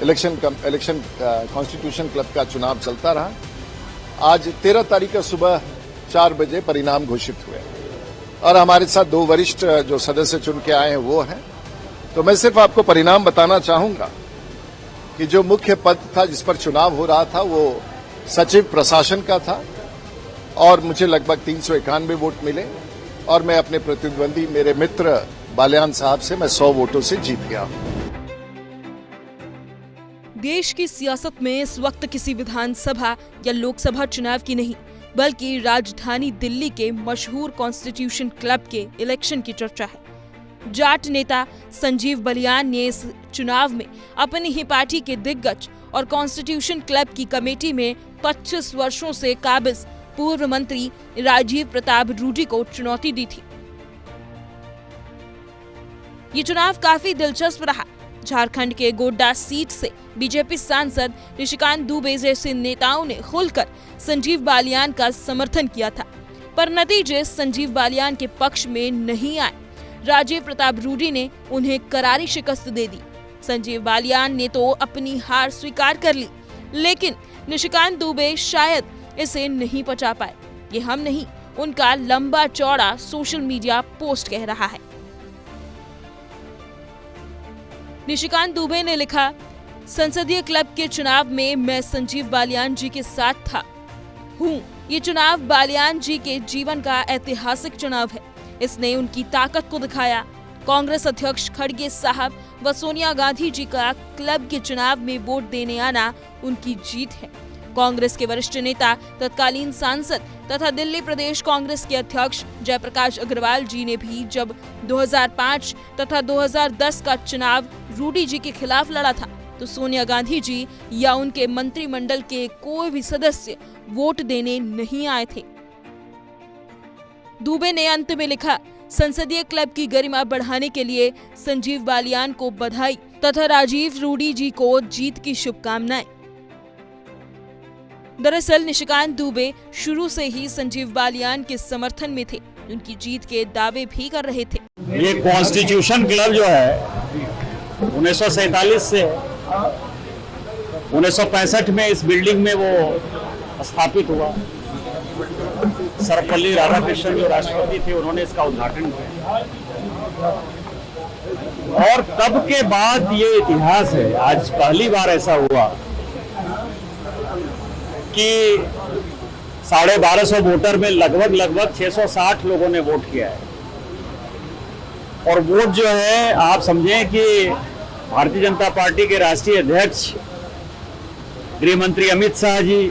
Election constitution club का चुनाव चलता रहा। आज 13 तारीख का सुबह 4 बजे परिणाम घोषित हुए और हमारे साथ 2 वरिष्ठ जो सदस्य चुन के आए हैं वो हैं। तो मैं सिर्फ आपको परिणाम बताना चाहूंगा कि जो मुख्य पद था जिस पर चुनाव हो रहा था वो सचिव प्रशासन का था और मुझे लगभग 391 वोट मिले और मैं अपने प्रतिद्वंदी मेरे मित्र बालियान साहब से मैं 100 वोटों से जीत गया। देश की सियासत में इस वक्त किसी विधानसभा या लोकसभा चुनाव की नहीं बल्कि राजधानी दिल्ली के मशहूर कॉन्स्टिट्यूशन क्लब के इलेक्शन की चर्चा है। जाट नेता संजीव बालियान ने इस चुनाव में अपनी ही पार्टी के दिग्गज और कॉन्स्टिट्यूशन क्लब की कमेटी में 25 वर्षों से काबिज पूर्व मंत्री राजीव प्रताप रूडी को चुनौती दी थी। ये चुनाव काफी दिलचस्प रहा। झारखंड के गोड्डा सीट से बीजेपी सांसद निशिकांत दुबे जैसे नेताओं ने खुलकर संजीव बालियान का समर्थन किया था, पर नतीजे संजीव बालियान के पक्ष में नहीं आए। राजीव प्रताप रूडी ने उन्हें करारी शिकस्त दे दी। संजीव बालियान ने तो अपनी हार स्वीकार कर ली, लेकिन निशिकांत दुबे शायद इसे नहीं पचा पाए। ये हम नहीं, उनका लंबा चौड़ा सोशल मीडिया पोस्ट कह रहा है। निशिकांत दुबे ने लिखा, संसदीय क्लब के चुनाव में मैं संजीव बालियान जी के साथ था हूँ। ये चुनाव बालियान जी के जीवन का ऐतिहासिक चुनाव है। इसने उनकी ताकत को दिखाया। कांग्रेस अध्यक्ष खड़गे साहब व सोनिया गांधी जी का क्लब के चुनाव में वोट देने आना उनकी जीत है। कांग्रेस के वरिष्ठ नेता, तत्कालीन सांसद तथा दिल्ली प्रदेश कांग्रेस के अध्यक्ष जयप्रकाश अग्रवाल जी ने भी जब 2005 तथा 2010 का चुनाव रूडी जी के खिलाफ लड़ा था तो सोनिया गांधी जी या उनके मंत्रिमंडल के कोई भी सदस्य वोट देने नहीं आए थे। दुबे ने अंत में लिखा, संसदीय क्लब की गरिमा बढ़ाने के लिए संजीव बालियान को बधाई तथा राजीव रूडी जी को जीत की शुभकामनाएं। दरअसल निशिकांत दुबे शुरू से ही संजीव बालियान के समर्थन में थे, उनकी जीत के दावे भी कर रहे थे। ये कॉन्स्टिट्यूशन क्लब जो है 1947 से 1965 में इस बिल्डिंग में वो स्थापित हुआ। सर्वपल्ली राधाकृष्णन जो राष्ट्रपति थे उन्होंने इसका उद्घाटन किया और तब के बाद ये इतिहास है। आज पहली बार ऐसा हुआ कि 1250 वोटर में लगभग 660 लोगों ने वोट किया है। और वोट जो है आप समझें कि भारतीय जनता पार्टी के राष्ट्रीय अध्यक्ष गृह मंत्री अमित शाह जी,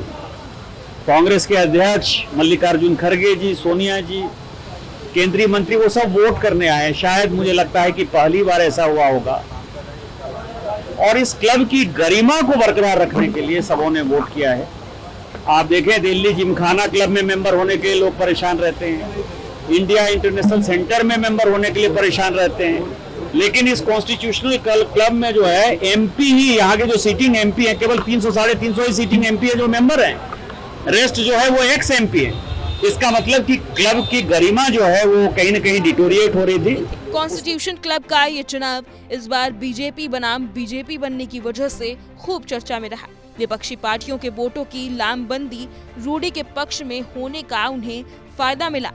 कांग्रेस के अध्यक्ष मल्लिकार्जुन खड़गे जी, सोनिया जी, केंद्रीय मंत्री, वो सब वोट करने आए। शायद मुझे लगता है कि पहली बार ऐसा हुआ होगा। और इस क्लब की गरिमा को बरकरार रखने के लिए सबों ने वोट किया है। आप देखें, दिल्ली जिमखाना क्लब में मेंबर होने के लिए लोग परेशान रहते हैं, इंडिया इंटरनेशनल सेंटर में मेंबर होने के लिए परेशान रहते हैं, लेकिन इस कॉन्स्टिट्यूशनल क्लब में जो है एमपी ही, यहाँ के जो सीटिंग एमपी है, केवल 300 साढ़े 300 ही सीटिंग एमपी है जो मेंबर हैं, रेस्ट जो है वो एक्स एमपी है। इसका मतलब कि क्लब की गरिमा जो है वो कहीं न कहीं डिटोरिएट हो रही थी। कॉन्स्टिट्यूशन क्लब का ये चुनाव इस बार बीजेपी बनाम बीजेपी बनने की वजह से खूब चर्चा में रहा। विपक्षी पार्टियों के वोटों की लामबंदी रूडी के पक्ष में होने का उन्हें फायदा मिला।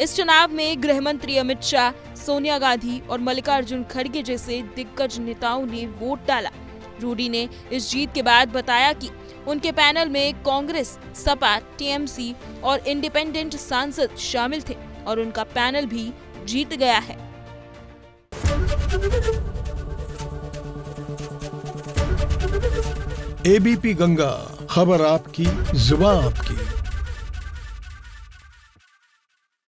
इस चुनाव में गृह मंत्री अमित शाह, सोनिया गांधी और मल्लिकार्जुन खड़गे जैसे दिग्गज नेताओं ने वोट डाला। रूडी ने इस जीत के बाद बताया कि उनके पैनल में कांग्रेस, सपा, टीएमसी और इंडिपेंडेंट सांसद शामिल थे और उनका पैनल भी जीत गया है। एबीपी गंगा, खबर आपकी, जुबान आपकी।